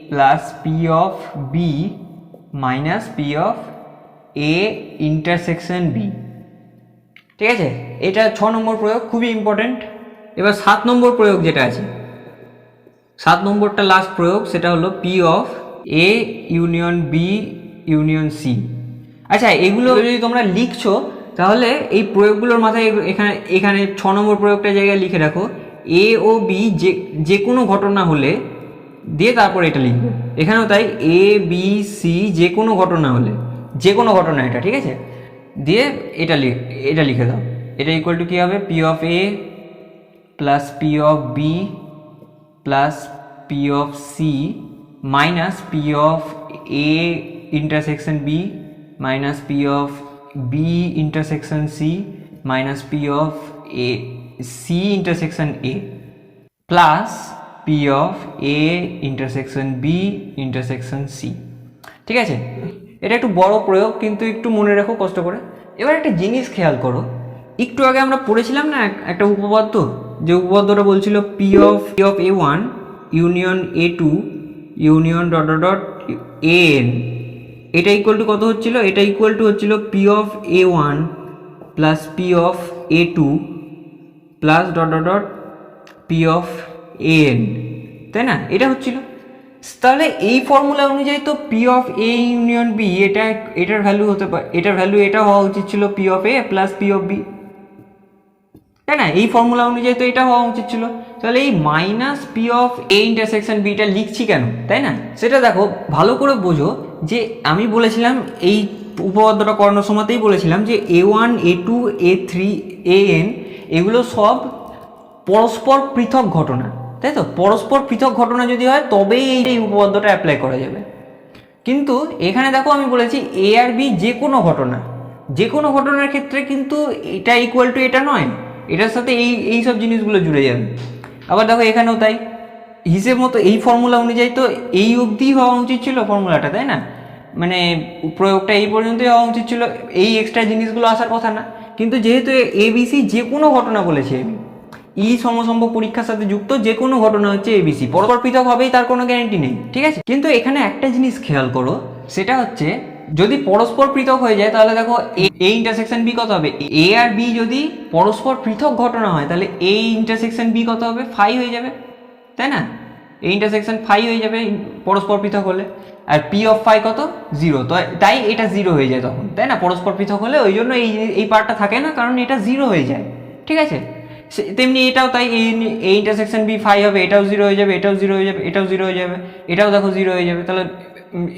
plus P of B minus P of A intersection B, ঠিক আছে? এটা 6 নম্বর প্রয়োগ, খুবই ইম্পর্টেন্ট। এবার 7 নম্বর প্রয়োগ যেটা আছে, 7 নম্বরটা লাস্ট প্রয়োগ, সেটা হলো P of A union B union C. আচ্ছা, এগুলো যদি তোমরা লিখছো তাহলে এই প্রয়োগগুলোর মাথায় এখানে এখানে 6 নম্বর প্রয়োগটা জায়গায় লিখে রাখো, এ ও বি যে কোনো ঘটনা হলে, দিয়ে তারপর এটা লিখবে। এখানেও তাই, এ বি সি যে কোনো ঘটনা হলে, যে কোনো ঘটনা এটা, ঠিক আছে? দিয়ে এটা লিখে দাও। এটা ইকুয়াল টু কী হবে, P of A plus P of B plus P of C minus P of A intersection B minus P of B intersection C minus P of A C intersection A plus P of A intersection B intersection C, ঠিক আছে? এটা একটু বড় প্রয়োগ, কিন্তু একটু মনে রাখো কষ্ট করে। এবার একটা জিনিস খেয়াল করো, একটু আগে আমরা পড়েছিলাম না একটা উপপাদ্য, যে উপপাদ্যটা বলছিল P of A one union A two union dot dot dot A N, এটা ইকুয়াল টু কত হচ্ছিল, এটা ইকুয়াল টু হচ্ছিল P of A one plus P of A two plus dot dot dot P of A N, তাই না? এটা হচ্ছিল। তাহলে এই ফর্মুলা অনুযায়ী তো P of A union B, এটার ভ্যালু হতে পারে, এটার ভ্যালু এটা হওয়া উচিত ছিল P of A plus P of B, তাই না? এই ফর্মুলা অনুযায়ী তো এটা হওয়া উচিত ছিল। তাহলে এই minus P of A intersection beta লিখছি কেন, তাই না? সেটা দেখো, ভালো করে বোঝো যে আমি বলেছিলাম এই উপপাদ্যটা করানোর সময়তেই বলেছিলাম যে A one A two A three A N এগুলো সব পরস্পর পৃথক ঘটনা, তাই তো? পরস্পর পৃথক ঘটনা যদি হয় তবেই এই উপপাদ্যটা অ্যাপ্লাই করা যাবে। কিন্তু এখানে দেখো আমি বলেছি এ আর বি যে কোনো ঘটনা, যে কোনো ঘটনার ক্ষেত্রে কিন্তু এটা ইকুয়াল টু এটা নয়, এটার সাথে এই সব জিনিসগুলো জুড়ে যাবে। আবার দেখো এখানেও তাই, হিসেব মতো এই ফর্মুলা অনুযায়ী তো এই অবধি হওয়া উচিত ছিল ফর্মুলাটা, তাই না? মানে প্রয়োগটা এই পর্যন্তই হওয়া উচিত ছিল, এই এক্সট্রা জিনিসগুলো আসার কথা না। কিন্তু যেহেতু এবিসি যে কোনো ঘটনা বলেছে, ই সমসম্ভব পরীক্ষার সাথে যুক্ত যে কোনো ঘটনা হচ্ছে এবিসি, পরস্পর পৃথক হবেই তার কোনো গ্যারান্টি নেই, ঠিক আছে? কিন্তু এখানে একটা জিনিস খেয়াল করো, সেটা হচ্ছে যদি পরস্পর পৃথক হয়ে যায় তাহলে দেখো এ ইন্টারসেকশন বি কত হবে, এ আর বি যদি পরস্পর পৃথক ঘটনা হয় তাহলে এ ইন্টারসেকশন বি কত হবে, 5 হয়ে যাবে, তাই না? এই ইন্টারসেকশন ফাই হয়ে যাবে পরস্পর পৃথক হলে, আর পি অফ ফাই কত 0, তো তাই এটা 0 হয়ে যায় তখন, তাই না? পরস্পর পৃথক হলে ওই জন্য এই পার্টটা থাকে না, কারণ এটা 0 হয়ে যায়, ঠিক আছে? তেমনি এটাও তাই, এই ইন্টারসেকশন বি ফাই হবে, এটাও 0 হয়ে যাবে, এটাও 0 হয়ে যাবে, এটাও 0 হয়ে যাবে, এটাও দেখো 0 হয়ে যাবে, তাহলে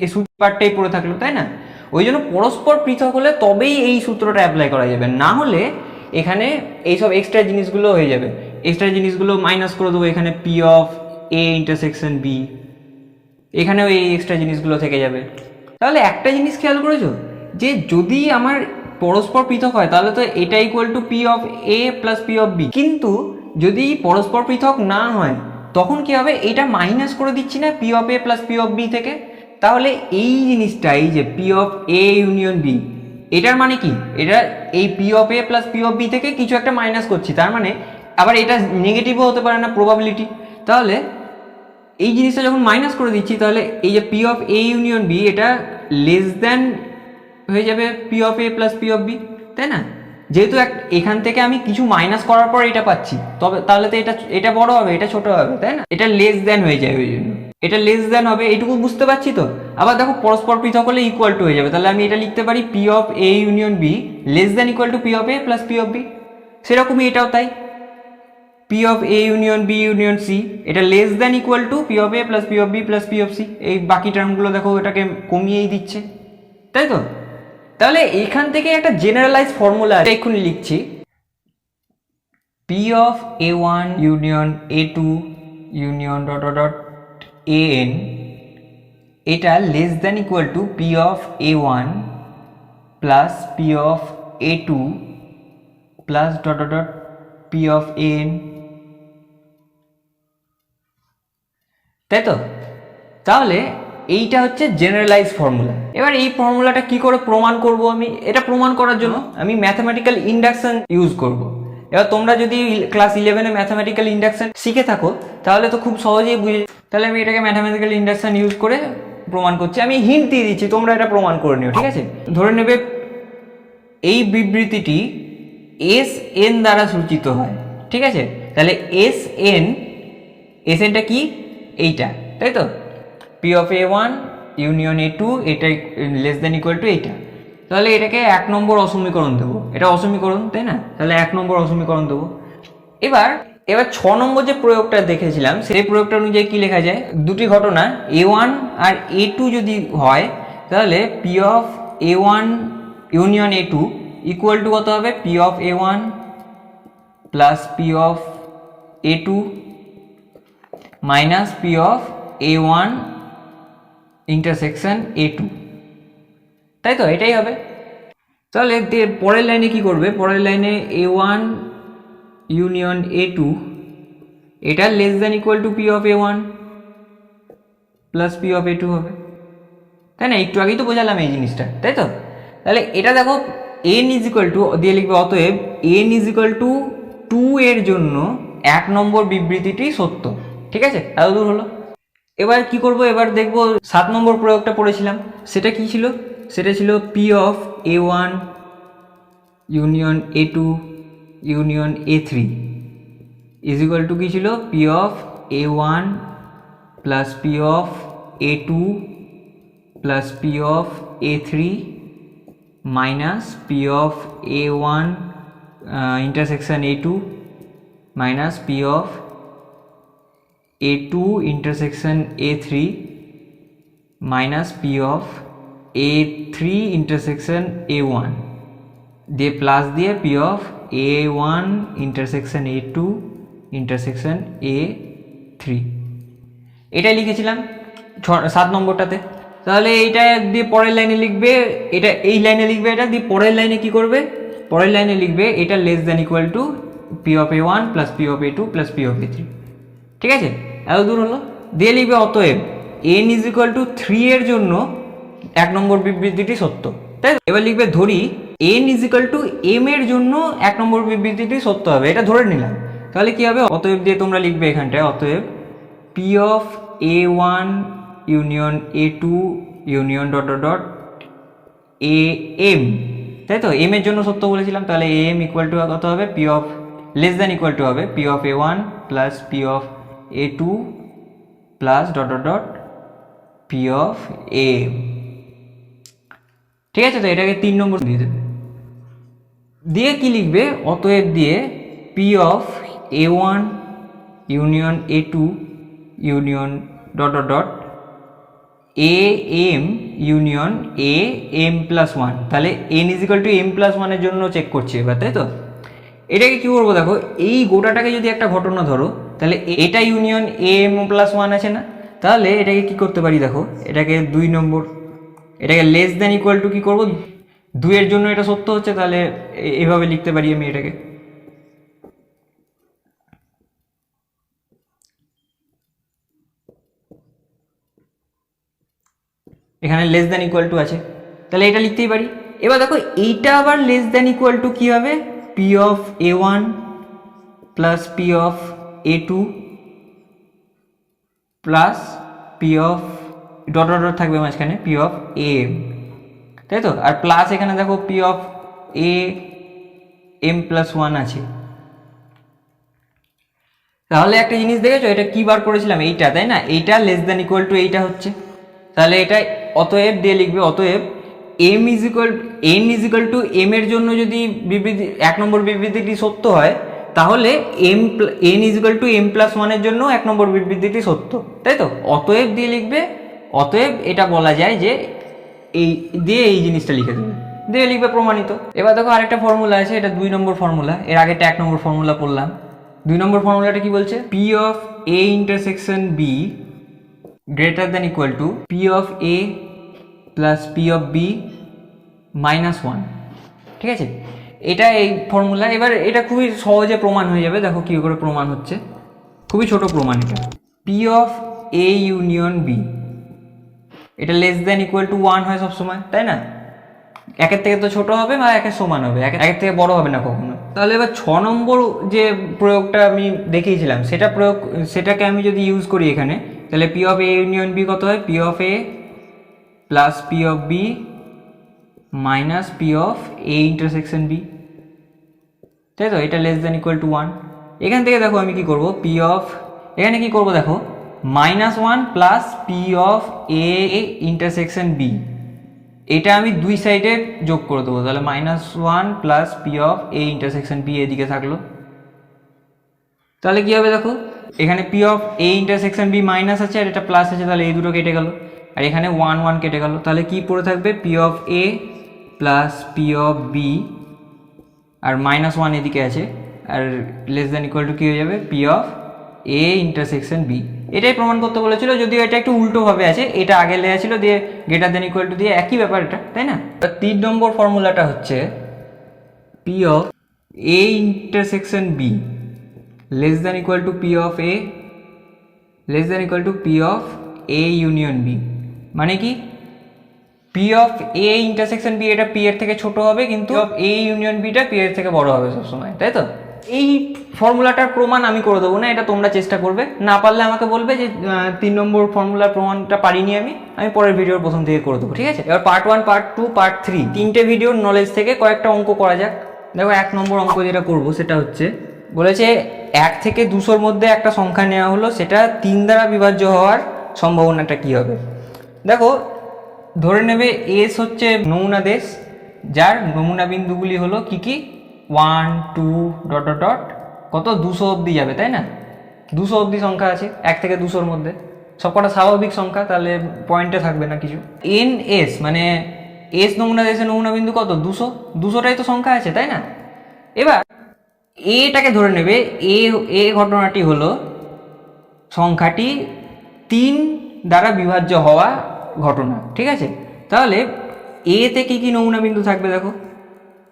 এই সূত্র পার্টটাই পড়ে থাকলো, তাই না? ওই জন্য পরস্পর পৃথক হলে তবেই এই সূত্রটা অ্যাপ্লাই করা যাবে, না হলে এখানে এইসব এক্সট্রা জিনিসগুলো হয়ে যাবে, এক্সট্রা জিনিসগুলো মাইনাস করে দেবো, এখানে P of A intersection B, এখানেও এই এক্সট্রা জিনিসগুলো থেকে যাবে। তাহলে একটা জিনিস খেয়াল করেছো যে যদি আমার পরস্পর পৃথক হয় তাহলে তো এটা equal to P of A plus P of B, কিন্তু যদি পরস্পর পৃথক না হয় তখন কি হবে, এটা মাইনাস করে দিচ্ছি না P of A plus P of B থেকে, তাহলে এই জিনিসটা, এই যে P of A union B, এটার মানে কি, এটা এই P of A plus P of B থেকে কিছু একটা মাইনাস করছি, তার মানে আবার এটা নেগেটিভও হতে পারে না, প্রবাবিলিটি। তাহলে এই জিনিসটা যখন মাইনাস করে দিচ্ছি তাহলে এই যে P of A union B এটা লেস দ্যান হয়ে যাবে P of A plus P of B, তাই না? যেহেতু এখান থেকে আমি কিছু মাইনাস করার পর এটা পাচ্ছি, তবে তাহলে তো এটা বড় হবে, এটা ছোট হবে, তাই না? এটা লেস দ্যান হয়ে যায়, ওই জন্য এটা লেস দ্যান হবে, এইটুকু বুঝতে পারছি তো। আবার দেখো পরস্পর পৃথক হলে ইকুয়াল টু হয়ে যাবে, তাহলে আমি এটা লিখতে পারি P of A union B less than equal to P of A plus P of B, সেরকমই এটাও তাই, P of A union B union C এটা less than equal to P of A plus P of B plus P of C, এই বাকি টার্মগুলো দেখো এটাকে কমিয়েই দিচ্ছে, তাই তো? তাহলে এখান থেকে একটা জেনারেলাইজ ফর্মুলা এক্ষুনি লিখছি, P of A one union A two union dot dot dot A N এটা less than equal to P of A one plus P of A two plus dot dot dot P of A N, তাই তো? তাহলে এইটা হচ্ছে generalise formula. এবার এই ফর্মুলাটা কি করে প্রমাণ করব আমি, এটা প্রমাণ করার জন্য আমি ম্যাথমেটিক্যাল ইন্ডাকশন ইউজ করব। এবার তোমরা যদি ক্লাস 11-এ ম্যাথমেটিক্যাল ইন্ডাকশন শিখে থাকো তাহলে তো খুব সহজেই বুঝে, তাহলে আমি এটাকে ম্যাথমেটিক্যাল ইন্ডাকশন ইউজ করে প্রমাণ করছি। আমি হিন্ট দিয়ে দিচ্ছি, তোমরা এটা প্রমাণ করে নিও, ঠিক আছে? ধরে নেবে এই বিবৃতিটি এস এন দ্বারা সূচিত হয়, ঠিক আছে? তাহলে এস এনটা কি, এইটা, তাই তো? P of A one union A two এটা লেস দেন ইকুয়াল টু এইটা, তাহলে এটাকে 1 নম্বর অসমীকরণ দেবো, এটা অসমীকরণ, তাই না? তাহলে 1 নম্বর অসমীকরণ দেবো। এবার 6 নম্বর যে প্রয়োগটা দেখেছিলাম সেই প্রয়োগটা অনুযায়ী কি লেখা যায়, দুটি ঘটনা এ ওয়ান আর এ টু যদি হয় তাহলে P of A one union A two equal to কত হবে, P of A one plus P of A two minus P of A one intersection A two, তাই তো? এটাই হবে। তাহলে পরের লাইনে কি করবে, পরের লাইনে A one union A two এটা less than equal to P of A one plus P of A two হবে, তাই না? একটু আগেই তো বোঝালাম এই জিনিসটা, তাই তো? তাহলে এটা দেখো এন ইজ ইকুয়াল টু দিয়ে লিখবে, অতএব এন ইজ ইকুয়াল টু 2 এর জন্য 1 নম্বর বিবৃতিটি সত্য, ঠিক আছে? এত দূর হলো। এবার কি করব, এবার দেখব 7 নম্বর প্রয়োগটা পড়েছিলাম, সেটা কি ছিল, সেটা ছিল P of A one union A two union A three is equal to কি ছিল, P of A one plus P of A two plus P of A three minus P of A one intersection A two minus P of A two intersection A three minus P of A three intersection A one দিয়ে plus দিয়ে P of A one intersection A two intersection A three, এটাই লিখেছিলাম 7 নম্বরটাতে। তাহলে এইটা দিয়ে পরের লাইনে লিখবে, এটা এই লাইনে লিখবে, এটা দিয়ে পরের লাইনে কি করবে, পরের লাইনে লিখবে এটা less than equal to P of A one plus P of A two plus P of A three, ঠিক আছে? এত দূর হলো। দিয়ে লিখবে অতএব এন ইজ ইকুয়াল টু 3 এর জন্য 1 নম্বর বিবৃতিটি সত্য, তাই? এবার লিখবে ধরি N is equal to M এর জন্য 1 নম্বর বিবৃতিটি সত্য হবে, এটা ধরে নিলাম। তাহলে কি হবে, অতএব দিয়ে তোমরা লিখবে এখানটায়, অতএব P of A one union A two union dot dot dot A M, তাই তো? এম এর জন্য সত্য বলেছিলাম, তাহলে এ এম ইকুয়াল টু কত হবে, P of less than equal to হবে P of A one plus P of A two plus dot dot dot P of A. ঠিক আছে, তো এটাকে 3 নম্বর দিয়ে দেবে, দিয়ে কি লিখবে, অতএব দিয়ে P of A1 union A2 union dot dot dot A M union A M plus one. তাহলে n equal to M plus ওয়ানের জন্য চেক করছি এবার, তাই তো? এটাকে কী করবো দেখো, এই গোটাটাকে যদি একটা ঘটনা ধরো, তাহলে এটা union A M plus one আছে না, তাহলে এটাকে কি করতে পারি দেখো, এটাকে 2 নম্বর, এটাকে লেস দ্যান ইকুয়াল টু কী করবো, 2 এর জন্য এটা সত্য হচ্ছে, তাহলে এভাবে লিখতে পারি আমি এটাকে। এখানে লেস দ্যান ইকুয়াল টু আছে, তাহলে এটা লিখতেই পারি। এবার দেখো এইটা আবার লেস দ্যান ইকুয়াল টু কী হবে, P of A1 plus P of A2 plus P of dot dot dot থাকবে মাঝখানে পি অফ AM, তাই তো? আর প্লাস এখানে দেখো P of AM plus one আছে। তাহলে একটা জিনিস দেখেছো, এটা কি বার করেছিলাম, এইটা, তাই না? এইটা লেস দ্যান ইকুয়াল টু এইটা হচ্ছে, তাহলে এটা অতএব দিয়ে লিখবে, অতএব M is equal N is equal to M এর জন্য যদি বিবৃতি 1 নম্বর বিবৃতিটি সত্য হয়, তাহলে N is equal to M plus ওয়ানের জন্য 1 নম্বর বিবৃতিটি সত্য, তাই তো? অতএব দিয়ে লিখবে, অতএব এটা বলা যায় যে এই দিয়ে এই জিনিসটা লিখে দেবে, দিয়ে লিখবে প্রমাণিত। এবার দেখো আরেকটা ফর্মুলা আছে, এটা 2 নম্বর ফর্মুলা, এর আগেটা 1 নম্বর ফর্মুলা পড়লাম। 2 নম্বর ফর্মুলাটা কি বলছে, P of A intersection B greater than equal to P of A plus P of B minus one. ঠিক আছে, এটা এই ফর্মুলা। এবার এটা খুবই সহজে প্রমাণ হয়ে যাবে, দেখো কী করে প্রমাণ হচ্ছে, খুবই ছোট প্রমাণ এটা। P of A union B, এটা লেস দ্যান ইকুয়াল টু 1 হয় সবসময়, তাই না? 1 থেকে তো ছোট হবে বা 1 সমান হবে, 1 থেকে বড় হবে না কখনো। তাহলে এবার 6 নম্বর যে প্রয়োগটা আমি দেখিয়েছিলাম, সেটাকে আমি যদি ইউজ করি এখানে, তাহলে P of A union B কত হয়, P of A plus P of B minus P of A intersection B, তাই তো? এটা লেস দ্যান ইকুয়াল টু 1। এখান থেকে দেখো আমি কি করব, পি অফ, এখানে কি করব দেখো, -1 plus P of A intersection B, এটা আমি 2 সাইডে যোগ করে দেবো, তাহলে -1 plus P of A intersection B এদিকে থাকলো। তাহলে কি হবে দেখো, এখানে P of A intersection B minus আছে আর এটা প্লাস আছে, তাহলে এই দুটো কেটে গেল, আর এখানে 1 1 কেটে গেল, তাহলে কি পড়ে থাকবে, P of A plus P of B, আর -1 এদিকে আছে, আর লেস দ্যান ইকুয়াল টু কী হয়ে যাবে, P of A intersection B. এটাই প্রমাণ করতে বলেছিল, যদিও এটা একটু উল্টোভাবে আছে, এটা আগে লেয়া ছিল দিয়ে গ্রেটার দ্যান ইকুয়াল টু দিয়ে, একই ব্যাপার এটা, তাই না? 3 নম্বর ফর্মুলাটা হচ্ছে P of A intersection B less than equal to P of A less than equal to P of A union B. মানে কি, P of A intersection B এটা পি এর থেকে ছোট হবে, কিন্তু এ ইউনিয়ন বিটা পি এর থেকে বড় হবে সবসময়, তাই তো? এই ফর্মুলাটার প্রমাণ আমি করে দেবো না, এটা তোমরা চেষ্টা করবে, না পারলে আমাকে বলবে যে 3 নম্বর ফর্মুলার প্রমাণটা পারিনি আমি পরের ভিডিওর প্রথম থেকে করে দেবো, ঠিক আছে? এবার পার্ট 1, পার্ট 2, পার্ট 3 তিনটে ভিডিওর নলেজ থেকে কয়েকটা অঙ্ক করা যাক। দেখো 1 নম্বর অঙ্ক যেটা করবো সেটা হচ্ছে, বলেছে 1 থেকে 200-র মধ্যে একটা সংখ্যা নেওয়া হলো, সেটা 3 দ্বারা বিভাজ্য হওয়ার সম্ভাবনাটা কী হবে। দেখো ধরে নেবে এস হচ্ছে নমুনা দেশ, যার নমুনা বিন্দুগুলি হলো কি কি, 1 2 ডট ডট ডট কত 200 অবধি যাবে, তাই না? 200 অবধি সংখ্যা আছে 1 থেকে 200-র মধ্যে, সবকটা স্বাভাবিক সংখ্যা, তাহলে পয়েন্টে থাকবে না কিছু। এন এস মানে এস নমুনা দেশের নমুনা বিন্দু কত, 200টাই তো সংখ্যা আছে, তাই না? এবার এটাকে ধরে নেবে, এ ঘটনাটি হলো সংখ্যাটি 3 দ্বারা বিভাজ্য হওয়া ঘটনা, ঠিক আছে? তাহলে এতে কি কি নমুনা বিন্দু থাকবে দেখো,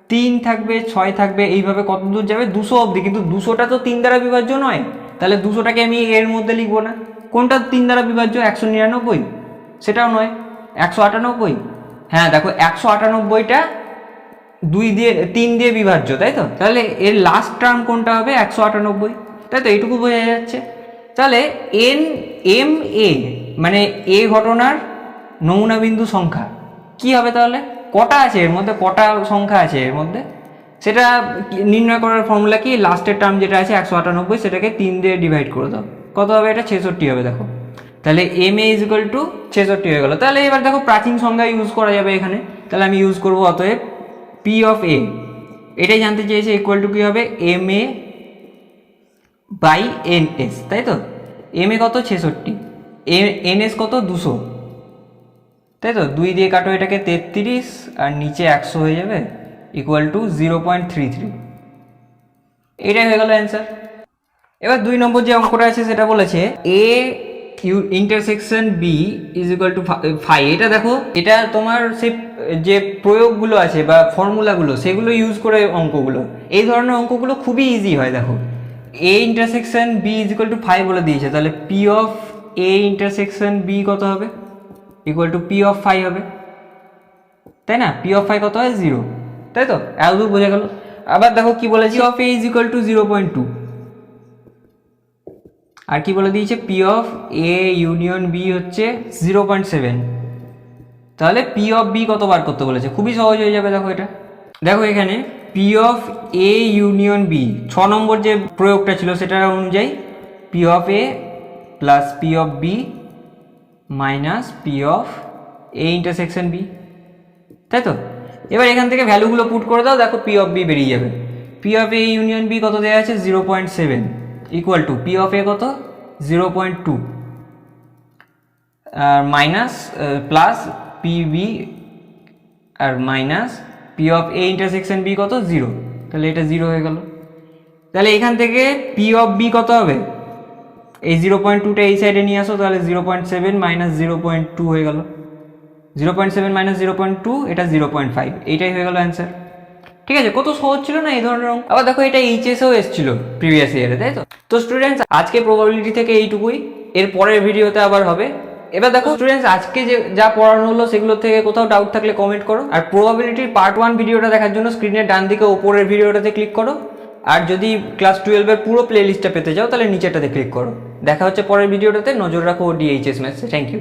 3 থাকবে, 6 থাকবে, এইভাবে কত দূর যাবে, 200 অবধি। কিন্তু 200টা তো 3 দ্বারা বিভাজ্য নয়, তাহলে 200টাকে আমি এর মধ্যে লিখবো না। কোনটা 3 দ্বারা বিভাজ্য, 199, সেটাও নয়, 198। হ্যাঁ দেখো 198টা 3 দিয়ে বিভাজ্য, তাই তো? তাহলে এর লাস্ট টার্ম কোনটা হবে, 198, তাই তো? এইটুকু বোঝা যাচ্ছে। তাহলে এম এ মানে এ ঘটনার নমুনা বিন্দু সংখ্যা কি হবে, তাহলে কটা আছে এর মধ্যে, কটা সংখ্যা আছে এর মধ্যে, সেটা নির্ণয় করার ফর্মুলা কি, লাস্টের টার্ম যেটা আছে 198, সেটাকে 3 দিয়ে ডিভাইড করে দাও, কত হবে, এটা 66 হবে। দেখো তাহলে M A is equal to 66 হয়ে গেল। তাহলে এবার দেখো প্রাচীন সংজ্ঞা ইউজ করা যাবে এখানে। তাহলে আমি ইউজ করবো অতএব পি অফ এ, এটাই জানতে চেয়েছে, ইকুয়াল টু কী হবে M A by N S, তাই তো? এম এ কত 66, এন এস কত 200, তাই তো? 2 দিয়ে কাটো এটাকে 33 আর নিচে 100 হয়ে যাবে, ইকুয়াল টু 0.33। এটাই হয়ে গেল অ্যান্সার। এবার 2 নম্বর যে অঙ্কটা আছে সেটা বলেছে A intersection B is equal to 5। এটা দেখো, এটা তোমার সেই যে প্রয়োগগুলো আছে বা ফর্মুলাগুলো সেগুলো ইউজ করে অঙ্কগুলো, এই ধরনের অঙ্কগুলো খুবই ইজি হয়। দেখো A intersection B is equal to 5 বলে দিয়েছে, তাহলে P of A intersection B কত হবে, ইকুয়াল টু পি অফ 5 হবে, তাই না? পি অফ 5 কত হয় 0, তাই তো? এত বোঝা গেল। আবার দেখো কি বলেছি, of A is equal to 0.2, আর কি বলে দিয়েছে P of A union B হচ্ছে 0.7। তাহলে পি অফ বি কত বার করতে বলেছে, খুবই সহজ হয়ে যাবে। দেখো এটা, দেখো এখানে P of A union B 6 number যে প্রয়োগটা ছিল সেটার অনুযায়ী P of A plus P of B minus P of A intersection B, তাই তো? এবার এখান থেকে ভ্যালুগুলো পুট করে দাও, দেখো পি অফ বি বেরিয়ে যাবে। P of A union B কত দেওয়া আছে 0.7, equal to P of A কত 0.2 আর মাইনাস প্লাস পি বি আর minus P of A intersection B কত 0, তাহলে এটা 0 হয়ে গেল। তাহলে এখান থেকে পি অফ বি কত হবে, এই 0.2টা এই সাইডে নিয়ে আসো, তাহলে 0.7 মাইনাস 0.2 হয়ে গেল, 0.7 মাইনাস 0.2 এটা 0.5, এইটাই হয়ে গেল অ্যান্সার। ঠিক আছে, কত সহজ ছিল না এই ধরনের অঙ্ক। আবার দেখো এটা এইচএসও এসেছিল প্রিভিয়াস ইয়ারে, তাই তো? তো স্টুডেন্টস আজকে প্রবাবিলিটি থেকে এইটুকুই, এর পরের ভিডিওতে আবার হবে। এবার দেখো স্টুডেন্টস আজকে যে যা পড়ানো হলো সেগুলো থেকে কোথাও ডাউট থাকলে কমেন্ট করো, আর প্রবাবিলিটির পার্ট 1 ভিডিওটা দেখার জন্য স্ক্রিনের ডান দিকে ওপরের ভিডিওটাতে ক্লিক করো, আর যদি ক্লাস 12 এর পুরো প্লেলিস্টটা পেতে চাও তাহলে নিচেটাতে ক্লিক করো। দেখা হচ্ছে পরের ভিডিওটাতে, নজর রাখো ডিএইচএস ম্যাথসে। Thank you.